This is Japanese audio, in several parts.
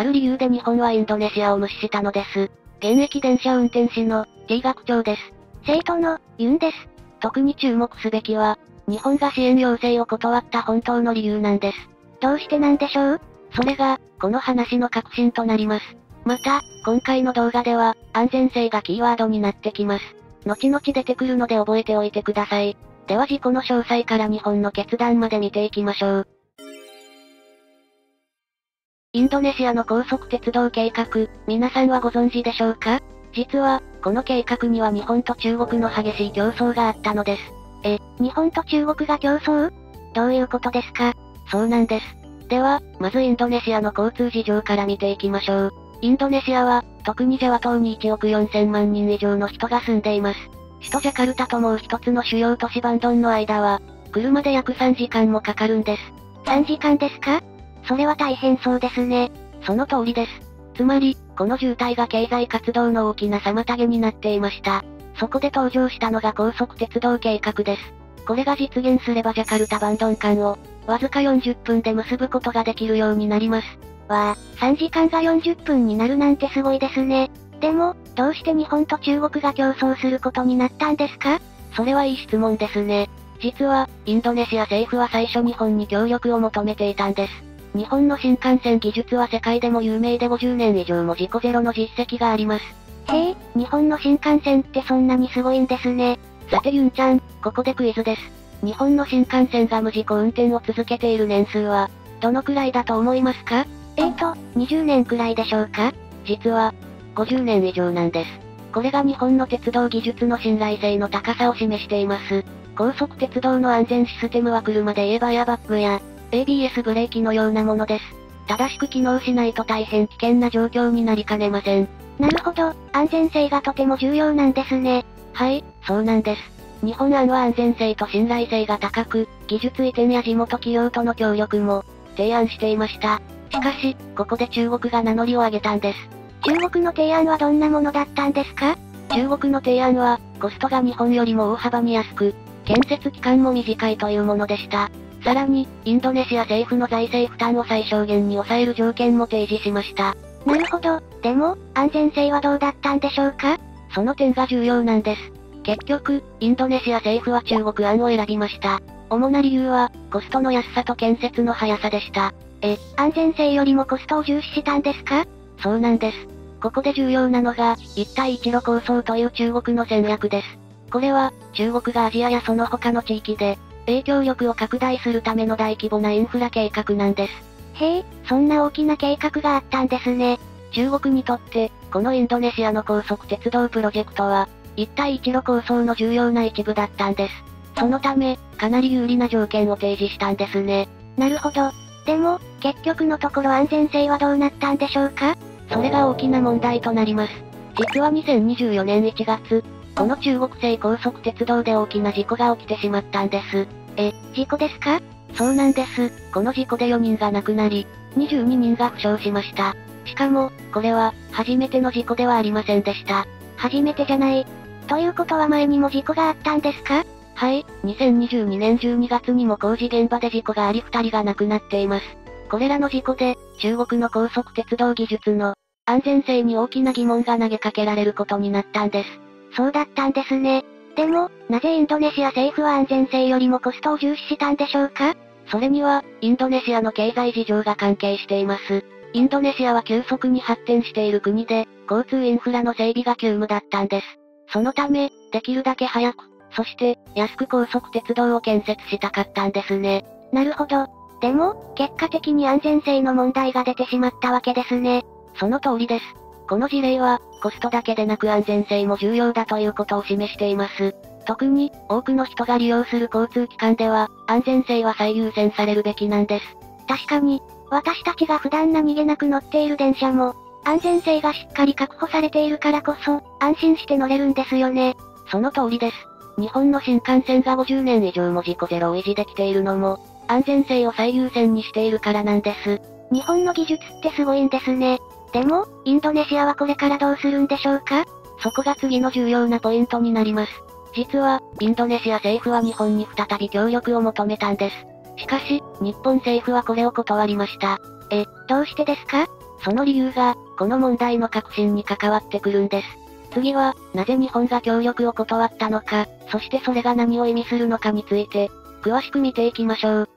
ある理由で日本はインドネシアを無視したのです。現役電車運転士の T 学長です。生徒のユンです。特に注目すべきは、日本が支援要請を断った本当の理由なんです。どうしてなんでしょう？それが、この話の核心となります。また、今回の動画では、安全性がキーワードになってきます。後々出てくるので覚えておいてください。では事故の詳細から日本の決断まで見ていきましょう。インドネシアの高速鉄道計画、皆さんはご存知でしょうか？実は、この計画には日本と中国の激しい競争があったのです。日本と中国が競争？どういうことですか？そうなんです。では、まずインドネシアの交通事情から見ていきましょう。インドネシアは、特にジャワ島に1億4000万人以上の人が住んでいます。首都ジャカルタともう一つの主要都市バンドンの間は、車で約3時間もかかるんです。3時間ですか？それは大変そうですね。その通りです。つまり、この渋滞が経済活動の大きな妨げになっていました。そこで登場したのが高速鉄道計画です。これが実現すればジャカルタバンドン間を、わずか40分で結ぶことができるようになります。わあ、3時間が40分になるなんてすごいですね。でも、どうして日本と中国が競争することになったんですか？それはいい質問ですね。実は、インドネシア政府は最初日本に協力を求めていたんです。日本の新幹線技術は世界でも有名で50年以上も事故ゼロの実績があります。へえ、日本の新幹線ってそんなにすごいんですね。さてユンちゃん、ここでクイズです。日本の新幹線が無事故運転を続けている年数は、どのくらいだと思いますか？20年くらいでしょうか？実は、50年以上なんです。これが日本の鉄道技術の信頼性の高さを示しています。高速鉄道の安全システムは車で言えばエアバッグや、ABS ブレーキのようなものです。正しく機能しないと大変危険な状況になりかねません。なるほど、安全性がとても重要なんですね。はい、そうなんです。日本案は安全性と信頼性が高く、技術移転や地元企業との協力も、提案していました。しかし、ここで中国が名乗りを上げたんです。中国の提案はどんなものだったんですか？中国の提案は、コストが日本よりも大幅に安く、建設期間も短いというものでした。さらに、インドネシア政府の財政負担を最小限に抑える条件も提示しました。なるほど。でも、安全性はどうだったんでしょうか？その点が重要なんです。結局、インドネシア政府は中国案を選びました。主な理由は、コストの安さと建設の速さでした。安全性よりもコストを重視したんですか？そうなんです。ここで重要なのが、一帯一路構想という中国の戦略です。これは、中国がアジアやその他の地域で、影響力を拡大するための大規模なインフラ計画なんです。へえ、そんな大きな計画があったんですね。中国にとって、このインドネシアの高速鉄道プロジェクトは、一帯一路構想の重要な一部だったんです。そのため、かなり有利な条件を提示したんですね。なるほど。でも、結局のところ安全性はどうなったんでしょうか？それが大きな問題となります。実は2024年1月、この中国製高速鉄道で大きな事故が起きてしまったんです。事故ですか？そうなんです。この事故で4人が亡くなり、22人が負傷しました。しかも、これは、初めての事故ではありませんでした。初めてじゃない。ということは前にも事故があったんですか？はい、2022年12月にも工事現場で事故があり2人が亡くなっています。これらの事故で、中国の高速鉄道技術の安全性に大きな疑問が投げかけられることになったんです。そうだったんですね。でも、なぜインドネシア政府は安全性よりもコストを重視したんでしょうか？それには、インドネシアの経済事情が関係しています。インドネシアは急速に発展している国で、交通インフラの整備が急務だったんです。そのため、できるだけ早く、そして、安く高速鉄道を建設したかったんですね。なるほど。でも、結果的に安全性の問題が出てしまったわけですね。その通りです。この事例は、コストだけでなく安全性も重要だということを示しています。特に、多くの人が利用する交通機関では、安全性は最優先されるべきなんです。確かに、私たちが普段何気なく乗っている電車も、安全性がしっかり確保されているからこそ、安心して乗れるんですよね。その通りです。日本の新幹線が50年以上も事故ゼロを維持できているのも、安全性を最優先にしているからなんです。日本の技術ってすごいんですね。でも、インドネシアはこれからどうするんでしょうか？そこが次の重要なポイントになります。実は、インドネシア政府は日本に再び協力を求めたんです。しかし、日本政府はこれを断りました。どうしてですか？その理由が、この問題の核心に関わってくるんです。次は、なぜ日本が協力を断ったのか、そしてそれが何を意味するのかについて、詳しく見ていきましょう。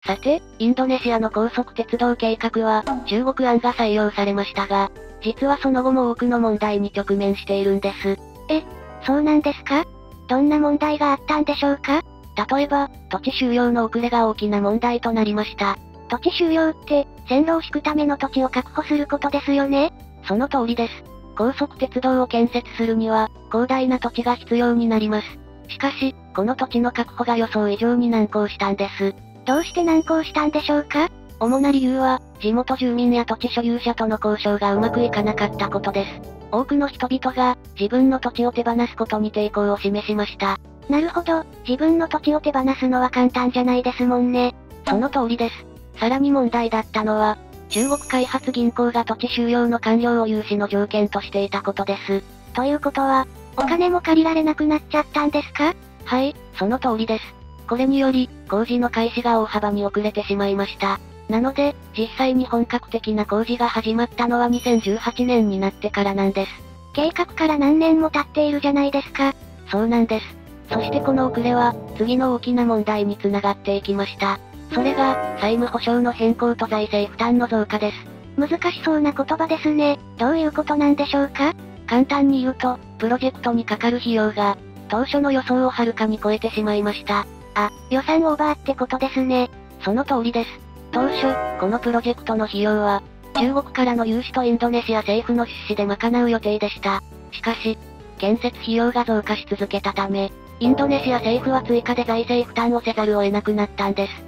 さて、インドネシアの高速鉄道計画は、中国案が採用されましたが、実はその後も多くの問題に直面しているんです。そうなんですか？どんな問題があったんでしょうか？例えば、土地収用の遅れが大きな問題となりました。土地収用って、線路を敷くための土地を確保することですよね？その通りです。高速鉄道を建設するには、広大な土地が必要になります。しかし、この土地の確保が予想以上に難航したんです。どうして難航したんでしょうか？主な理由は、地元住民や土地所有者との交渉がうまくいかなかったことです。多くの人々が、自分の土地を手放すことに抵抗を示しました。なるほど、自分の土地を手放すのは簡単じゃないですもんね。その通りです。さらに問題だったのは、中国開発銀行が土地収用の完了を融資の条件としていたことです。ということは、お金も借りられなくなっちゃったんですか？はい、その通りです。これにより、工事の開始が大幅に遅れてしまいました。なので、実際に本格的な工事が始まったのは2018年になってからなんです。計画から何年も経っているじゃないですか。そうなんです。そしてこの遅れは、次の大きな問題につながっていきました。それが、債務保証の変更と財政負担の増加です。難しそうな言葉ですね。どういうことなんでしょうか？簡単に言うと、プロジェクトにかかる費用が、当初の予想をはるかに超えてしまいました。予算オーバーってことですね。その通りです。当初、このプロジェクトの費用は、中国からの融資とインドネシア政府の出資で賄う予定でした。しかし、建設費用が増加し続けたため、インドネシア政府は追加で財政負担をせざるを得なくなったんです。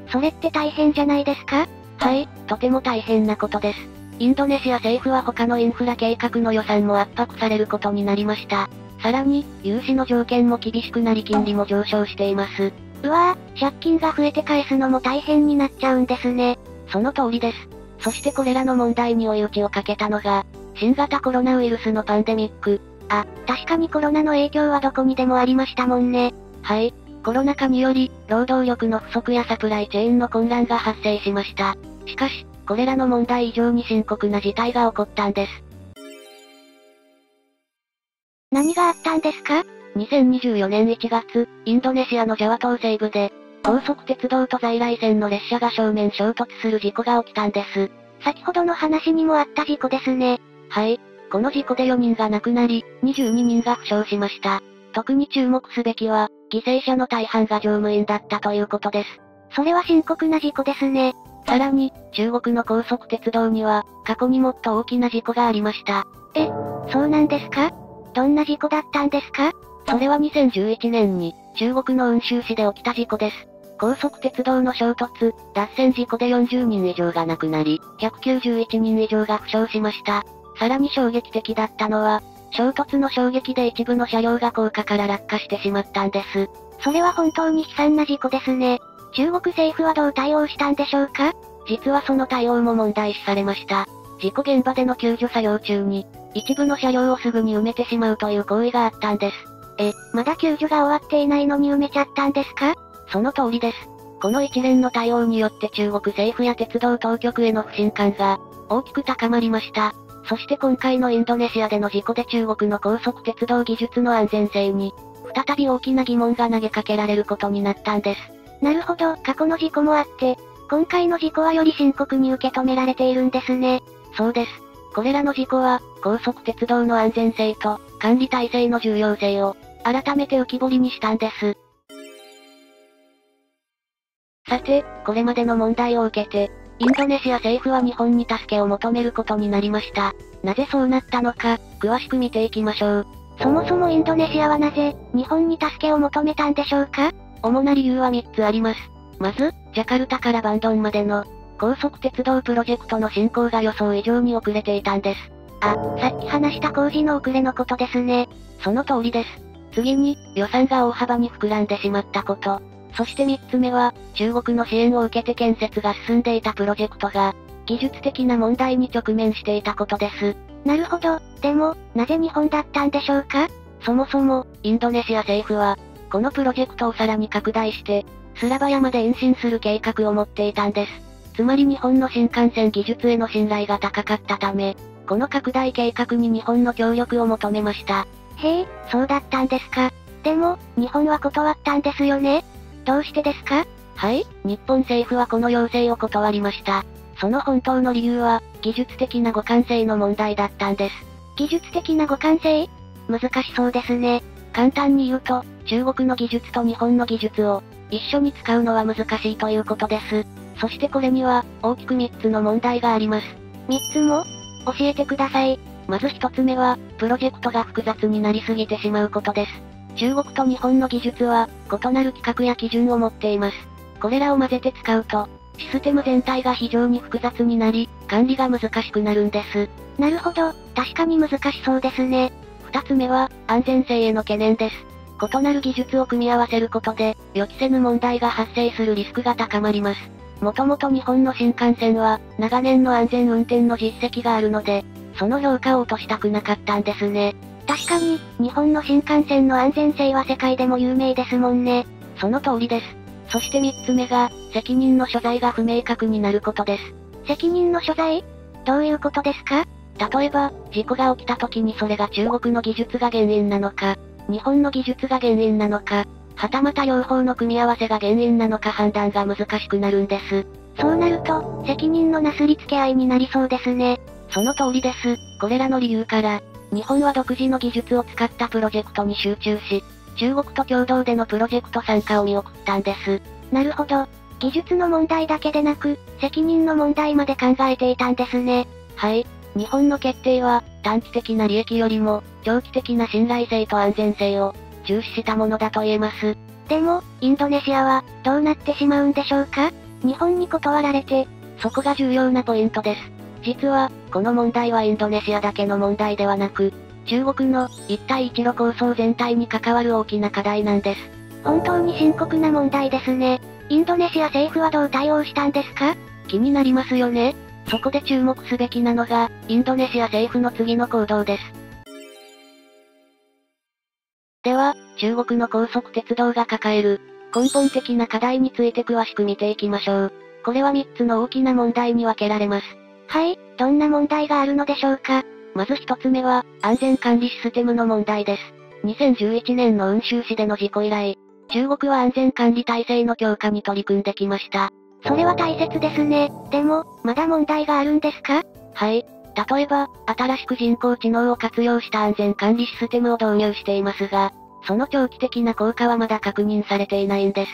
それって大変じゃないですか？はい、とても大変なことです。インドネシア政府は他のインフラ計画の予算も圧迫されることになりました。さらに、融資の条件も厳しくなり金利も上昇しています。うわぁ、借金が増えて返すのも大変になっちゃうんですね。その通りです。そしてこれらの問題に追い打ちをかけたのが、新型コロナウイルスのパンデミック。確かにコロナの影響はどこにでもありましたもんね。はい。コロナ禍により、労働力の不足やサプライチェーンの混乱が発生しました。しかし、これらの問題以上に深刻な事態が起こったんです。何があったんですか？ 2024年1月、インドネシアのジャワ島西部で、高速鉄道と在来線の列車が正面衝突する事故が起きたんです。先ほどの話にもあった事故ですね。はい。この事故で4人が亡くなり、22人が負傷しました。特に注目すべきは、犠牲者の大半が乗務員だったということです。それは深刻な事故ですね。さらに、中国の高速鉄道には、過去にもっと大きな事故がありました。そうなんですか？どんな事故だったんですか？それは2011年に、中国の雲州市で起きた事故です。高速鉄道の衝突、脱線事故で40人以上が亡くなり、191人以上が負傷しました。さらに衝撃的だったのは、衝突の衝撃で一部の車両が高架から落下してしまったんです。それは本当に悲惨な事故ですね。中国政府はどう対応したんでしょうか？実はその対応も問題視されました。事故現場での救助作業中に、一部の車両をすぐに埋めてしまうという行為があったんです。まだ救助が終わっていないのに埋めちゃったんですか？その通りです。この一連の対応によって中国政府や鉄道当局への不信感が大きく高まりました。そして今回のインドネシアでの事故で中国の高速鉄道技術の安全性に、再び大きな疑問が投げかけられることになったんです。なるほど、過去の事故もあって、今回の事故はより深刻に受け止められているんですね。そうです。これらの事故は、高速鉄道の安全性と、管理体制の重要性を、改めて浮き彫りにしたんです。さて、これまでの問題を受けて、インドネシア政府は日本に助けを求めることになりました。なぜそうなったのか、詳しく見ていきましょう。そもそもインドネシアはなぜ、日本に助けを求めたんでしょうか？主な理由は3つあります。まず、ジャカルタからバンドンまでの、高速鉄道プロジェクトの進行が予想以上に遅れていたんです。さっき話した工事の遅れのことですね。その通りです。次に、予算が大幅に膨らんでしまったこと。そして3つ目は、中国の支援を受けて建設が進んでいたプロジェクトが、技術的な問題に直面していたことです。なるほど。でも、なぜ日本だったんでしょうか？そもそも、インドネシア政府は、このプロジェクトをさらに拡大して、スラバヤまで延伸する計画を持っていたんです。つまり日本の新幹線技術への信頼が高かったため、この拡大計画に日本の協力を求めました。へえ、そうだったんですか。でも、日本は断ったんですよね？どうしてですか？はい、日本政府はこの要請を断りました。その本当の理由は、技術的な互換性の問題だったんです。技術的な互換性？難しそうですね。簡単に言うと、中国の技術と日本の技術を一緒に使うのは難しいということです。そしてこれには、大きく3つの問題があります。3つも？教えてください。まず1つ目は、プロジェクトが複雑になりすぎてしまうことです。中国と日本の技術は、異なる規格や基準を持っています。これらを混ぜて使うと、システム全体が非常に複雑になり、管理が難しくなるんです。なるほど、確かに難しそうですね。2つ目は、安全性への懸念です。異なる技術を組み合わせることで、予期せぬ問題が発生するリスクが高まります。もともと日本の新幹線は、長年の安全運転の実績があるので、その評価を落としたくなかったんですね。確かに、日本の新幹線の安全性は世界でも有名ですもんね。その通りです。そして3つ目が、責任の所在が不明確になることです。責任の所在？どういうことですか？例えば、事故が起きた時にそれが中国の技術が原因なのか、日本の技術が原因なのか、はたまた両方の組み合わせが原因なのか判断が難しくなるんです。そうなると、責任のなすりつけ合いになりそうですね。その通りです。これらの理由から、日本は独自の技術を使ったプロジェクトに集中し、中国と共同でのプロジェクト参加を見送ったんです。なるほど。技術の問題だけでなく、責任の問題まで考えていたんですね。はい。日本の決定は、短期的な利益よりも、長期的な信頼性と安全性を、重視したものだと言えます。でも、インドネシアは、どうなってしまうんでしょうか？日本に断られて、そこが重要なポイントです。実は、この問題はインドネシアだけの問題ではなく、中国の一帯一路構想全体に関わる大きな課題なんです。本当に深刻な問題ですね。インドネシア政府はどう対応したんですか？気になりますよね。そこで注目すべきなのが、インドネシア政府の次の行動です。では、中国の高速鉄道が抱える、根本的な課題について詳しく見ていきましょう。これは3つの大きな問題に分けられます。はい、どんな問題があるのでしょうか？まず1つ目は、安全管理システムの問題です。2011年の雲州市での事故以来、中国は安全管理体制の強化に取り組んできました。それは大切ですね。でも、まだ問題があるんですか？はい。例えば、新しく人工知能を活用した安全管理システムを導入していますが、その長期的な効果はまだ確認されていないんです。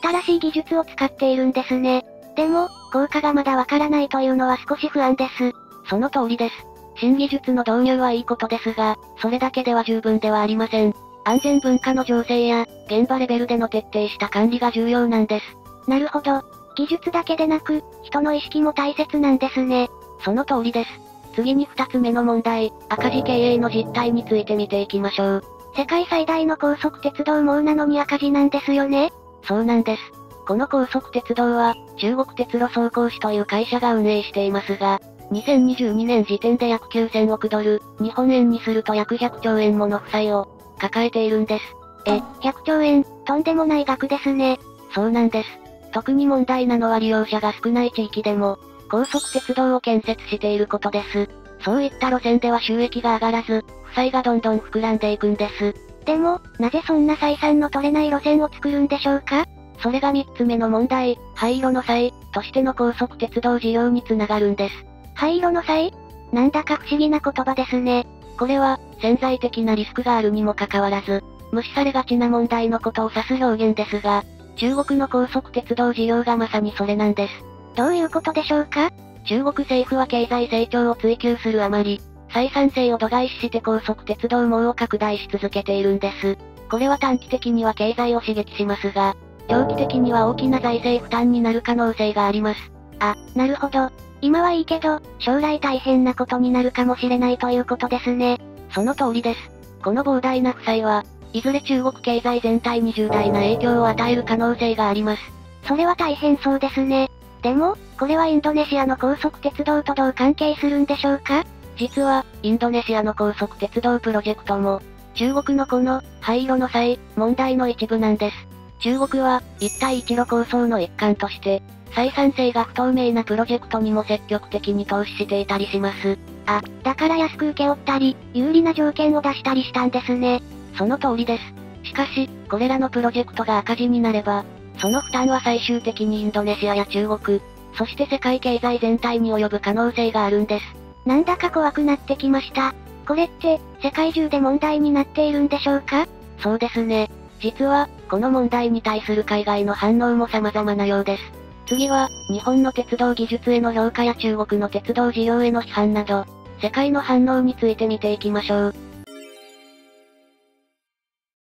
新しい技術を使っているんですね。でも、効果がまだわからないというのは少し不安です。その通りです。新技術の導入はいいことですが、それだけでは十分ではありません。安全文化の醸成や、現場レベルでの徹底した管理が重要なんです。なるほど。技術だけでなく、人の意識も大切なんですね。その通りです。次に2つ目の問題、赤字経営の実態について見ていきましょう。世界最大の高速鉄道網なのに赤字なんですよね。そうなんです。この高速鉄道は、中国鉄路総工士という会社が運営していますが、2022年時点で約9000億ドル、日本円にすると約100兆円もの負債を抱えているんです。100兆円、とんでもない額ですね。そうなんです。特に問題なのは利用者が少ない地域でも、高速鉄道を建設していることです。そういった路線では収益が上がらず、負債がどんどん膨らんでいくんです。でも、なぜそんな採算の取れない路線を作るんでしょうか？それが3つ目の問題、廃炉の際、としての高速鉄道事業につながるんです。廃炉の際？なんだか不思議な言葉ですね。これは、潜在的なリスクがあるにもかかわらず、無視されがちな問題のことを指す表現ですが、中国の高速鉄道事業がまさにそれなんです。どういうことでしょうか？中国政府は経済成長を追求するあまり、採算性を度外視して高速鉄道網を拡大し続けているんです。これは短期的には経済を刺激しますが、長期的には大きな財政負担になる可能性があります。あ、なるほど。今はいいけど、将来大変なことになるかもしれないということですね。その通りです。この膨大な負債は、いずれ中国経済全体に重大な影響を与える可能性があります。それは大変そうですね。でも、これはインドネシアの高速鉄道とどう関係するんでしょうか？実は、インドネシアの高速鉄道プロジェクトも、中国のこの、廃炉の際、問題の一部なんです。中国は、一帯一路構想の一環として、採算性が不透明なプロジェクトにも積極的に投資していたりします。あ、だから安く請け負ったり、有利な条件を出したりしたんですね。その通りです。しかし、これらのプロジェクトが赤字になれば、その負担は最終的にインドネシアや中国、そして世界経済全体に及ぶ可能性があるんです。なんだか怖くなってきました。これって、世界中で問題になっているんでしょうか？そうですね。実は、この問題に対する海外の反応も様々なようです。次は、日本の鉄道技術への評価や中国の鉄道事業への批判など、世界の反応について見ていきましょう。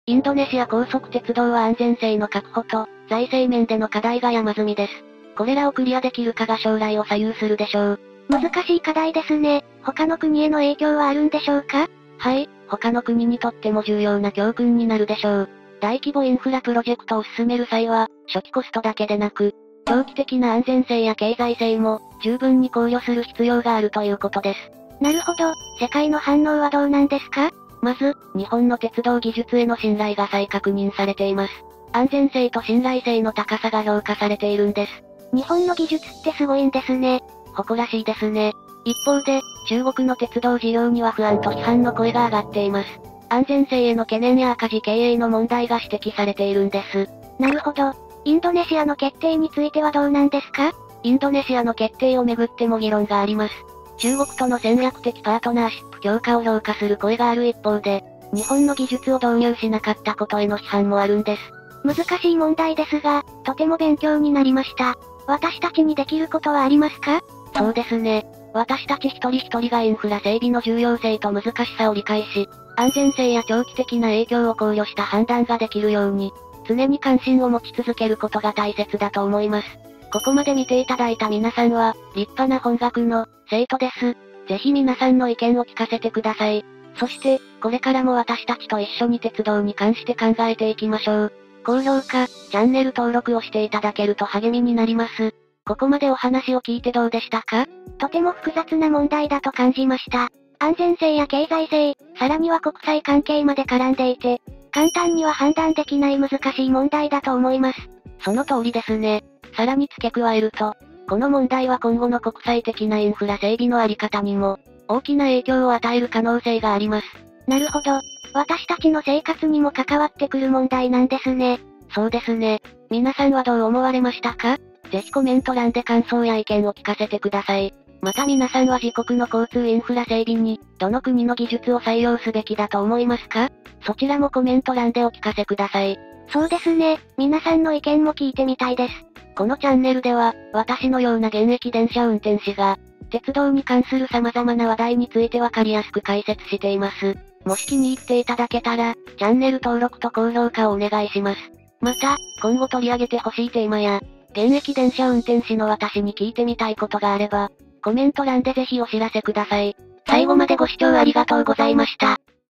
インドネシア高速鉄道は安全性の確保と、財政面での課題が山積みです。これらをクリアできるかが将来を左右するでしょう。難しい課題ですね。他の国への影響はあるんでしょうか？はい、他の国にとっても重要な教訓になるでしょう。大規模インフラプロジェクトを進める際は、初期コストだけでなく、長期的な安全性や経済性も、十分に考慮する必要があるということです。なるほど、世界の反応はどうなんですか？まず、日本の鉄道技術への信頼が再確認されています。安全性と信頼性の高さが評価されているんです。日本の技術ってすごいんですね。誇らしいですね。一方で、中国の鉄道事業には不安と批判の声が上がっています。安全性への懸念や赤字経営の問題が指摘されているんです。なるほど。インドネシアの決定についてはどうなんですか？インドネシアの決定をめぐっても議論があります。中国との戦略的パートナーシップ強化を評価する声がある一方で、日本の技術を導入しなかったことへの批判もあるんです。難しい問題ですが、とても勉強になりました。私たちにできることはありますか？そうですね。私たち一人一人がインフラ整備の重要性と難しさを理解し、安全性や長期的な影響を考慮した判断ができるように、常に関心を持ち続けることが大切だと思います。ここまで見ていただいた皆さんは、立派な本学の生徒です。ぜひ皆さんの意見を聞かせてください。そして、これからも私たちと一緒に鉄道に関して考えていきましょう。高評価、チャンネル登録をしていただけると励みになります。ここまでお話を聞いてどうでしたか？とても複雑な問題だと感じました。安全性や経済性、さらには国際関係まで絡んでいて、簡単には判断できない難しい問題だと思います。その通りですね。さらに付け加えると、この問題は今後の国際的なインフラ整備のあり方にも、大きな影響を与える可能性があります。なるほど。私たちの生活にも関わってくる問題なんですね。そうですね。皆さんはどう思われましたか？ぜひコメント欄で感想や意見を聞かせてください。また皆さんは自国の交通インフラ整備に、どの国の技術を採用すべきだと思いますか？そちらもコメント欄でお聞かせください。そうですね。皆さんの意見も聞いてみたいです。このチャンネルでは、私のような現役電車運転士が、鉄道に関する様々な話題についてわかりやすく解説しています。もし気に入っていただけたら、チャンネル登録と高評価をお願いします。また、今後取り上げてほしいテーマや、現役電車運転士の私に聞いてみたいことがあれば、コメント欄でぜひお知らせください。最後までご視聴ありがとうございました。